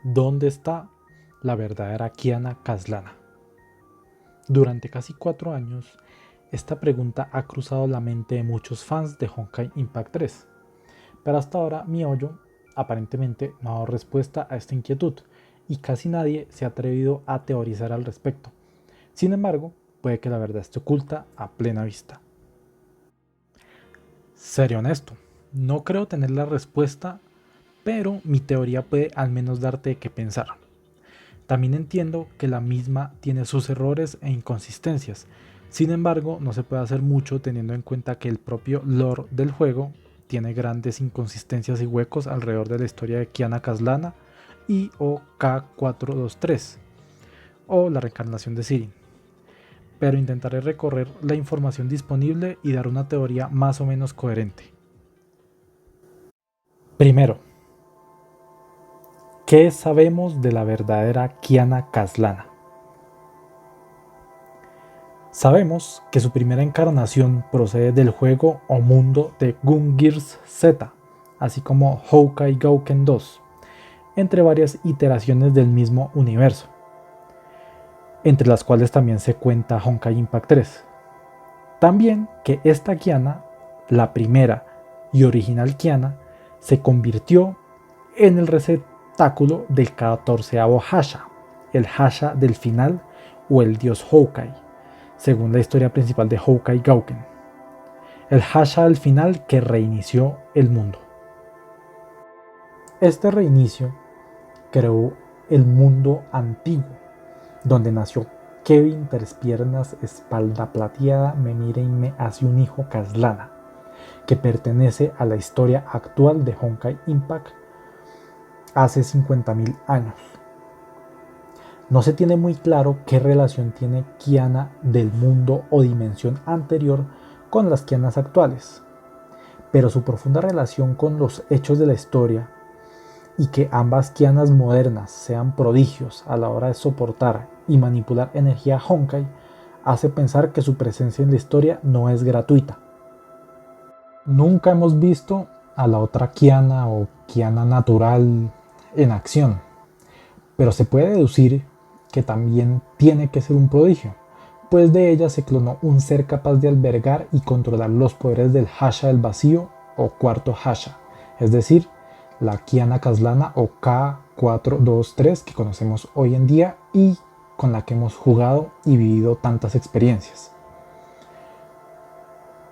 ¿Dónde está la verdadera Kiana Kaslana? Durante casi 4 años, esta pregunta ha cruzado la mente de muchos fans de Honkai Impact 3, pero hasta ahora MiHoYo aparentemente no ha dado respuesta a esta inquietud y casi nadie se ha atrevido a teorizar al respecto. Sin embargo, puede que la verdad esté oculta a plena vista. Seré honesto, no creo tener la respuesta, pero mi teoría puede al menos darte de qué pensar. También entiendo que la misma tiene sus errores e inconsistencias, sin embargo no se puede hacer mucho teniendo en cuenta que el propio lore del juego tiene grandes inconsistencias y huecos alrededor de la historia de Kiana Kaslana y o K423 o la reencarnación de Sirin, pero intentaré recorrer la información disponible y dar una teoría más o menos coherente. Primero, ¿qué sabemos de la verdadera Kiana Kaslana? Sabemos que su primera encarnación procede del juego o mundo de Gungnir Z, así como Honkai Gouken 2, entre varias iteraciones del mismo universo, entre las cuales también se cuenta Honkai Impact 3. También que esta Kiana, la primera y original Kiana, se convirtió en el receptáculo del 14º Hasha, el Hasha del final o el dios Honkai, según la historia principal de Honkai Gouken, el Hasha del final que reinició el mundo. Este reinicio creó el mundo antiguo, donde nació Kevin Tres Piernas, espalda plateada, me mira y me hace un hijo Kaslana, que pertenece a la historia actual de Honkai Impact hace 50.000 años. No se tiene muy claro qué relación tiene Kiana del mundo o dimensión anterior con las Kianas actuales, pero su profunda relación con los hechos de la historia y que ambas Kianas modernas sean prodigios a la hora de soportar y manipular energía Honkai hace pensar que su presencia en la historia no es gratuita. Nunca hemos visto a la otra Kiana o Kiana natural en acción, pero se puede deducir que también tiene que ser un prodigio, pues de ella se clonó un ser capaz de albergar y controlar los poderes del Hasha del vacío o cuarto Hasha, es decir, la Kiana Kaslana o K423 que conocemos hoy en día y con la que hemos jugado y vivido tantas experiencias.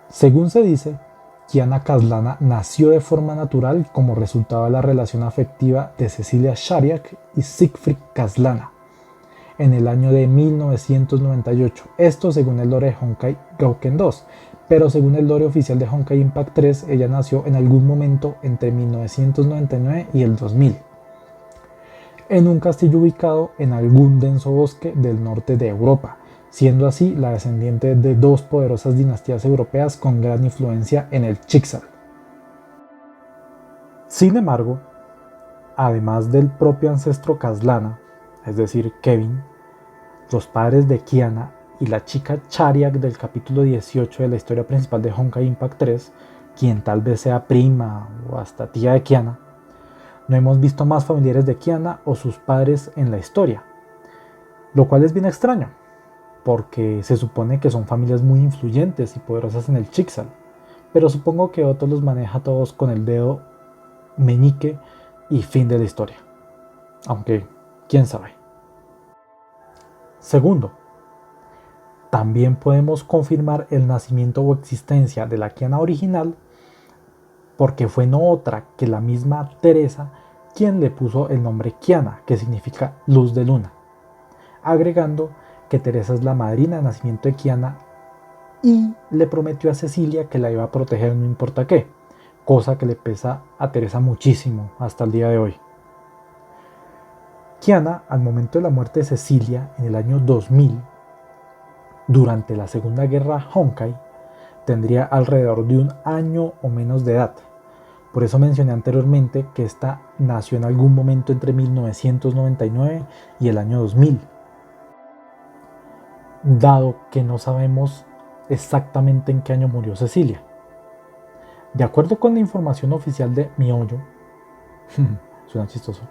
Según se dice, Kiana Kaslana nació de forma natural como resultado de la relación afectiva de Cecilia Shariak y Siegfried Kaslana en el año de 1998, esto según el lore de Honkai Gouken 2, pero según el lore oficial de Honkai Impact 3, ella nació en algún momento entre 1999 y el 2000, en un castillo ubicado en algún denso bosque del norte de Europa, siendo así la descendiente de dos poderosas dinastías europeas con gran influencia en el Chixal. Sin embargo, además del propio ancestro Kaslana, es decir, Kevin, los padres de Kiana y la chica Chariak del capítulo 18 de la historia principal de Honkai Impact 3, quien tal vez sea prima o hasta tía de Kiana, no hemos visto más familiares de Kiana o sus padres en la historia, lo cual es bien extraño, porque se supone que son familias muy influyentes y poderosas en el Chixal, pero supongo que Otto los maneja todos con el dedo meñique y fin de la historia, aunque quién sabe. Segundo, también podemos confirmar el nacimiento o existencia de la Kiana original porque fue no otra que la misma Teresa quien le puso el nombre Kiana, que significa luz de luna, agregando que Teresa es la madrina de nacimiento de Kiana y le prometió a Cecilia que la iba a proteger no importa qué, cosa que le pesa a Teresa muchísimo hasta el día de hoy. Kiana, al momento de la muerte de Cecilia en el año 2000, durante la Segunda Guerra Honkai, tendría alrededor de un año o menos de edad. Por eso mencioné anteriormente que esta nació en algún momento entre 1999 y el año 2000. Dado que no sabemos exactamente en qué año murió Cecilia. De acuerdo con la información oficial de MiHoYo, suena chistoso,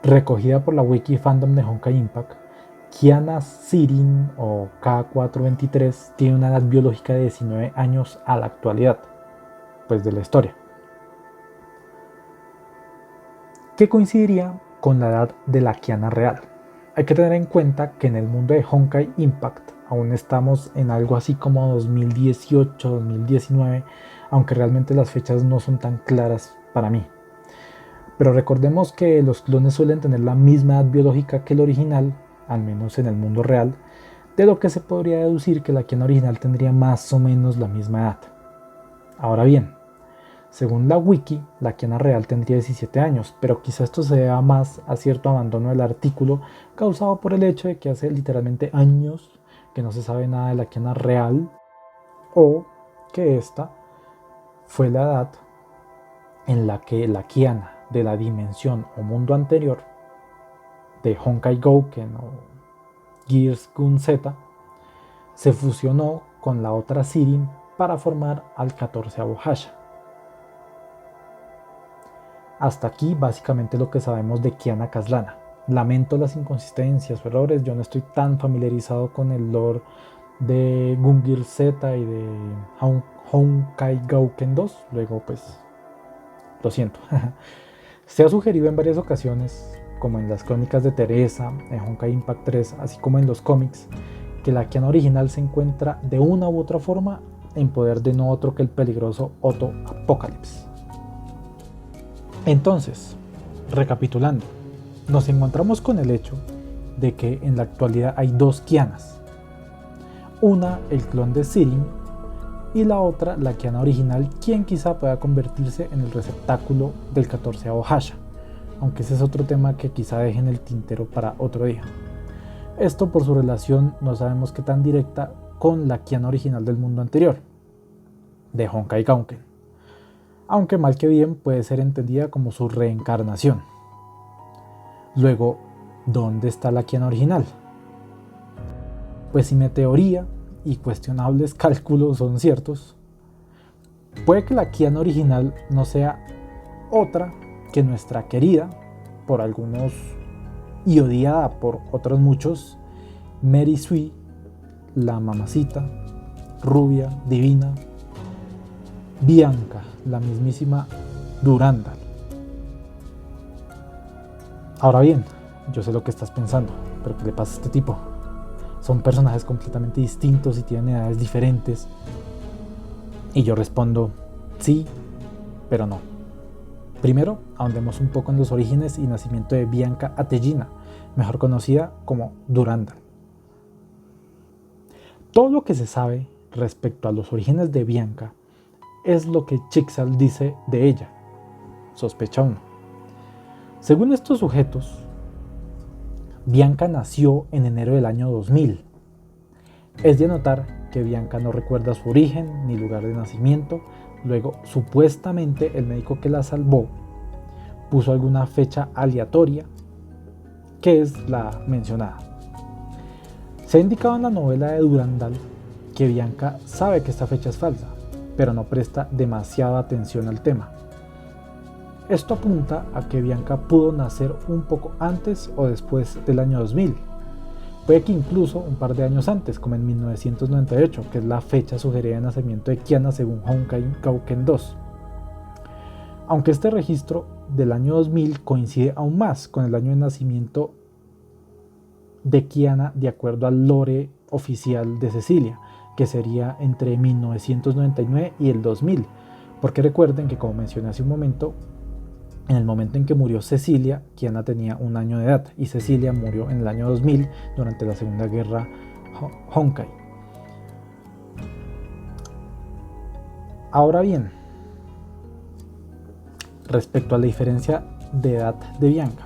Recogida por la wiki fandom de Honkai Impact, Kiana Sirin o K423 tiene una edad biológica de 19 años a la actualidad, pues de la historia, que coincidiría con la edad de la Kiana real. Hay que tener en cuenta que en el mundo de Honkai Impact aún estamos en algo así como 2018-2019, aunque realmente las fechas no son tan claras para mí. Pero recordemos que los clones suelen tener la misma edad biológica que el original, al menos en el mundo real, de lo que se podría deducir que la Kiana original tendría más o menos la misma edad. Ahora bien, según la wiki, la Kiana real tendría 17 años, pero quizá esto se deba más a cierto abandono del artículo causado por el hecho de que hace literalmente años que no se sabe nada de la Kiana real, o que esta fue la edad en la que la Kiana de la dimensión o mundo anterior de Honkai Gouken o Gears Gun Z se fusionó con la otra Sirin para formar al 14º Hasha. Hasta aquí básicamente lo que sabemos de Kiana Kaslana. Lamento las inconsistencias o errores, yo no estoy tan familiarizado con el lore de Gungear Z y de Honkai Gouken 2, luego pues lo siento. Se ha sugerido en varias ocasiones, como en las crónicas de Teresa, en Honkai Impact 3, así como en los cómics, que la Kiana original se encuentra de una u otra forma en poder de no otro que el peligroso Otto Apocalypse. Entonces, recapitulando, nos encontramos con el hecho de que en la actualidad hay dos Kianas. Una, el clon de Sirin, y la otra, la Kiana original, quien quizá pueda convertirse en el receptáculo del 14º Hasha, aunque ese es otro tema que quizá deje en el tintero para otro día. Esto por su relación no sabemos qué tan directa con la Kiana original del mundo anterior, de Honkai Gouken, aunque mal que bien puede ser entendida como su reencarnación. Luego, ¿dónde está la Kiana original? Pues si mi teoría y cuestionables cálculos son ciertos, puede que la Kiana original no sea otra que nuestra querida, por algunos y odiada por otros muchos, Mary Sui, la mamacita, rubia, divina, Bianca, la mismísima Durandal. Ahora bien, yo sé lo que estás pensando, pero ¿qué le pasa a este tipo? Son personajes completamente distintos y tienen edades diferentes. Y yo respondo, sí, pero no. Primero, ahondemos un poco en los orígenes y nacimiento de Bianca Atellina, mejor conocida como Durandal. Todo lo que se sabe respecto a los orígenes de Bianca es lo que Chixal dice de ella. Sospecha 1. Según estos sujetos, Bianca nació en enero del año 2000. Es de notar que Bianca no recuerda su origen ni lugar de nacimiento. Luego, supuestamente, el médico que la salvó puso alguna fecha aleatoria, que es la mencionada. Se ha indicado en la novela de Durandal que Bianca sabe que esta fecha es falsa, pero no presta demasiada atención al tema. Esto apunta a que Bianca pudo nacer un poco antes o después del año 2000. Puede que incluso un par de años antes, como en 1998, que es la fecha sugerida de nacimiento de Kiana según Honkai Gouken 2. Aunque este registro del año 2000 coincide aún más con el año de nacimiento de Kiana de acuerdo al lore oficial de Cecilia, que sería entre 1999 y el 2000, porque recuerden que, como mencioné hace un momento, en el momento en que murió Cecilia, Kiana tenía 1 año de edad y Cecilia murió en el año 2000 durante la Segunda Guerra Honkai. Ahora bien, respecto a la diferencia de edad de Bianca,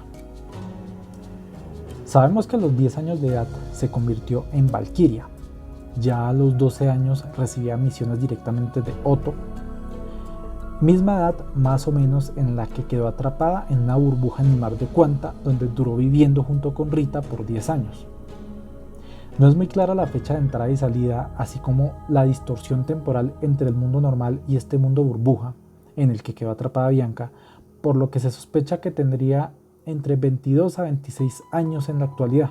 sabemos que a los 10 años de edad se convirtió en Valquiria. Ya a los 12 años recibía misiones directamente de Otto, misma edad más o menos en la que quedó atrapada en una burbuja en el mar de Quanta, donde duró viviendo junto con Rita por 10 años. No es muy clara la fecha de entrada y salida, así como la distorsión temporal entre el mundo normal y este mundo burbuja en el que quedó atrapada Bianca, por lo que se sospecha que tendría entre 22 a 26 años en la actualidad,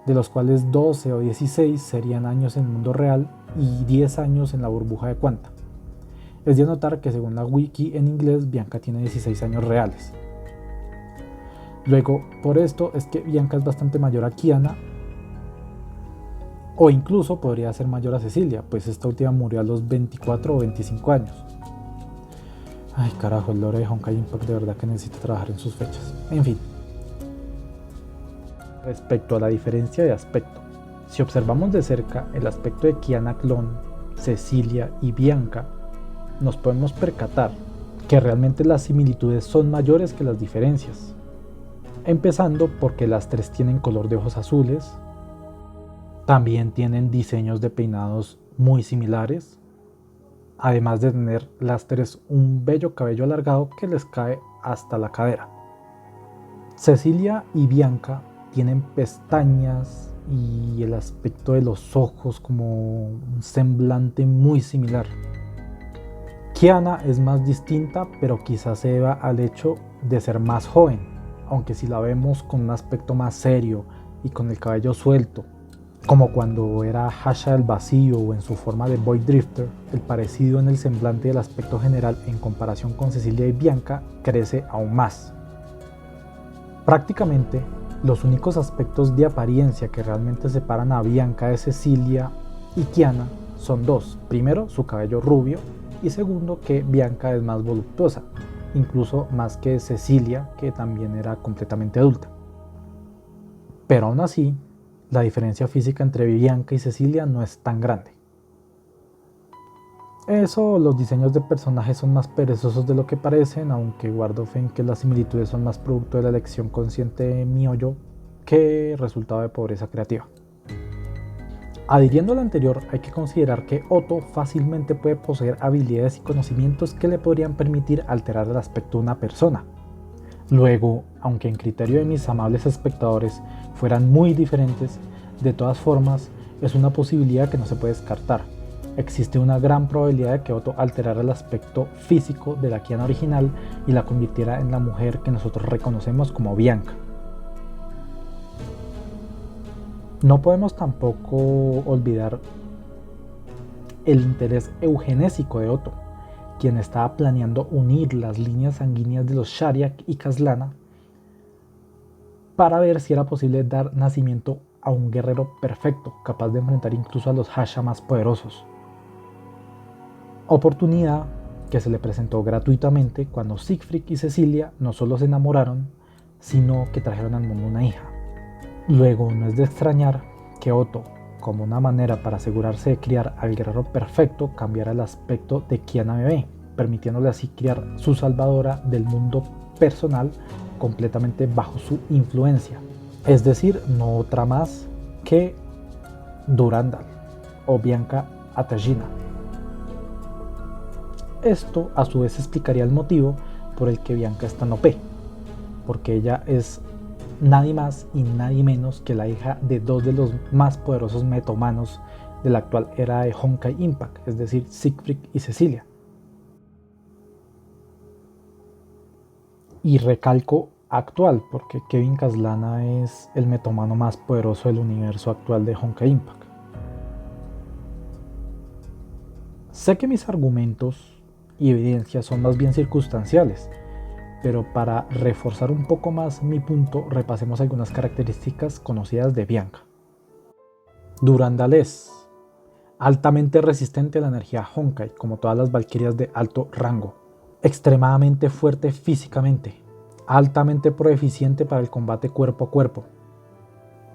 de los cuales 12 o 16 serían años en el mundo real y 10 años en la burbuja de Quanta. Es de notar que según la wiki en inglés, Bianca tiene 16 años reales. Luego, por esto es que Bianca es bastante mayor a Kiana, o incluso podría ser mayor a Cecilia, pues esta última murió a los 24 o 25 años. Ay carajo, el lore de Honkai Impact de verdad que necesita trabajar en sus fechas. En fin. Respecto a la diferencia de aspecto, si observamos de cerca el aspecto de Kiana Clon, Cecilia y Bianca, nos podemos percatar que realmente las similitudes son mayores que las diferencias. Empezando porque las tres tienen color de ojos azules, también tienen diseños de peinados muy similares, además de tener las tres un bello cabello alargado que les cae hasta la cadera. Cecilia y Bianca tienen pestañas y el aspecto de los ojos como un semblante muy similar. Kiana es más distinta, pero quizás se deba al hecho de ser más joven, aunque si la vemos con un aspecto más serio y con el cabello suelto, como cuando era Hasha del Vacío o en su forma de Void Drifter, el parecido en el semblante y el aspecto general en comparación con Cecilia y Bianca crece aún más. Prácticamente, los únicos aspectos de apariencia que realmente separan a Bianca de Cecilia y Kiana son dos. Primero, su cabello rubio, y segundo, que Bianca es más voluptuosa, incluso más que Cecilia, que también era completamente adulta. Pero aún así, la diferencia física entre Bianca y Cecilia no es tan grande. Eso, los diseños de personajes son más perezosos de lo que parecen, aunque guardo fe en que las similitudes son más producto de la elección consciente de Mihoyo que resultado de pobreza creativa. Adhiriendo a lo anterior, hay que considerar que Otto fácilmente puede poseer habilidades y conocimientos que le podrían permitir alterar el aspecto de una persona. Luego, aunque en criterio de mis amables espectadores fueran muy diferentes, de todas formas es una posibilidad que no se puede descartar. Existe una gran probabilidad de que Otto alterara el aspecto físico de la Kiana original y la convirtiera en la mujer que nosotros reconocemos como Bianca. No podemos tampoco olvidar el interés eugenésico de Otto, quien estaba planeando unir las líneas sanguíneas de los Shariak y Kaslana para ver si era posible dar nacimiento a un guerrero perfecto, capaz de enfrentar incluso a los Hasha más poderosos. Oportunidad que se le presentó gratuitamente cuando Siegfried y Cecilia no solo se enamoraron, sino que trajeron al mundo una hija. Luego, no es de extrañar que Otto, como una manera para asegurarse de criar al guerrero perfecto, cambiara el aspecto de Kiana bebé, permitiéndole así criar su salvadora del mundo personal completamente bajo su influencia. Es decir, no otra más que Durandal o Bianca Atagina. Esto a su vez explicaría el motivo por el que Bianca es tan OP, porque ella es nadie más y nadie menos que la hija de dos de los más poderosos metahumanos de la actual era de Honkai Impact, es decir, Siegfried y Cecilia. Y recalco actual, porque Kevin Kaslana es el metahumano más poderoso del universo actual de Honkai Impact. Sé que mis argumentos y evidencias son más bien circunstanciales, pero para reforzar un poco más mi punto, repasemos algunas características conocidas de Bianca. Durandal es altamente resistente a la energía Honkai, como todas las valquirias de alto rango, extremadamente fuerte físicamente, altamente proeficiente para el combate cuerpo a cuerpo,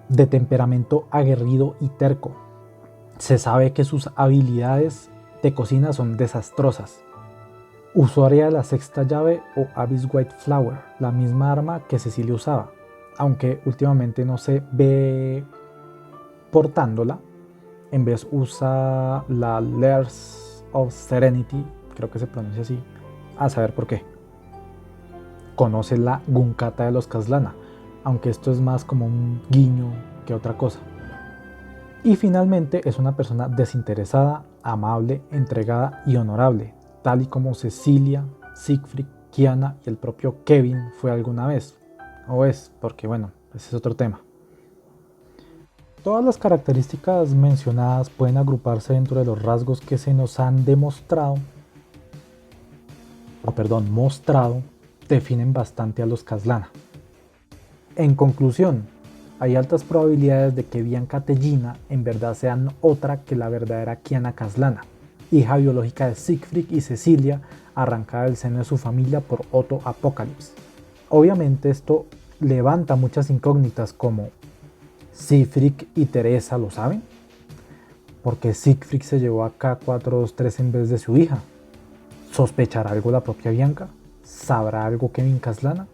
de temperamento aguerrido y terco. Se sabe que sus habilidades de cocina son desastrosas. Usuaria de la sexta llave o Abyss White Flower, la misma arma que Cecilia usaba, aunque últimamente no se ve portándola. En vez usa la Layers of Serenity, creo que se pronuncia así, a saber por qué. Conoce la Gunkata de los Kaslana, aunque esto es más como un guiño que otra cosa. Y finalmente es una persona desinteresada, amable, entregada y honorable, tal y como Cecilia, Siegfried, Kiana y el propio Kevin fue alguna vez. O es, porque bueno, ese es otro tema. Todas las características mencionadas pueden agruparse dentro de los rasgos que se nos han mostrado, definen bastante a los Caslana. En conclusión, hay altas probabilidades de que Bianca Tellina en verdad sean otra que la verdadera Kiana Caslana, hija biológica de Siegfried y Cecilia, arrancada del seno de su familia por Otto Apocalypse. Obviamente esto levanta muchas incógnitas como ¿Siegfried y Teresa lo saben? ¿Por qué Siegfried se llevó a K423 en vez de su hija? ¿Sospechará algo la propia Bianca? ¿Sabrá algo Kevin Caslana?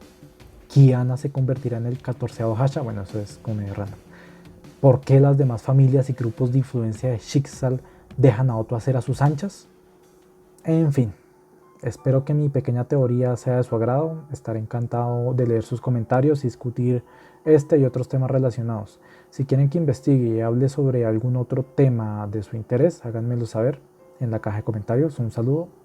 ¿Kiana se convertirá en el 14º Hasha? Bueno, eso es como medio random. ¿Por qué las demás familias y grupos de influencia de Schicksal dejan a Otto hacer a sus anchas? En fin, espero que mi pequeña teoría sea de su agrado. Estaré encantado de leer sus comentarios y discutir este y otros temas relacionados. Si quieren que investigue y hable sobre algún otro tema de su interés, háganmelo saber en la caja de comentarios. Un saludo.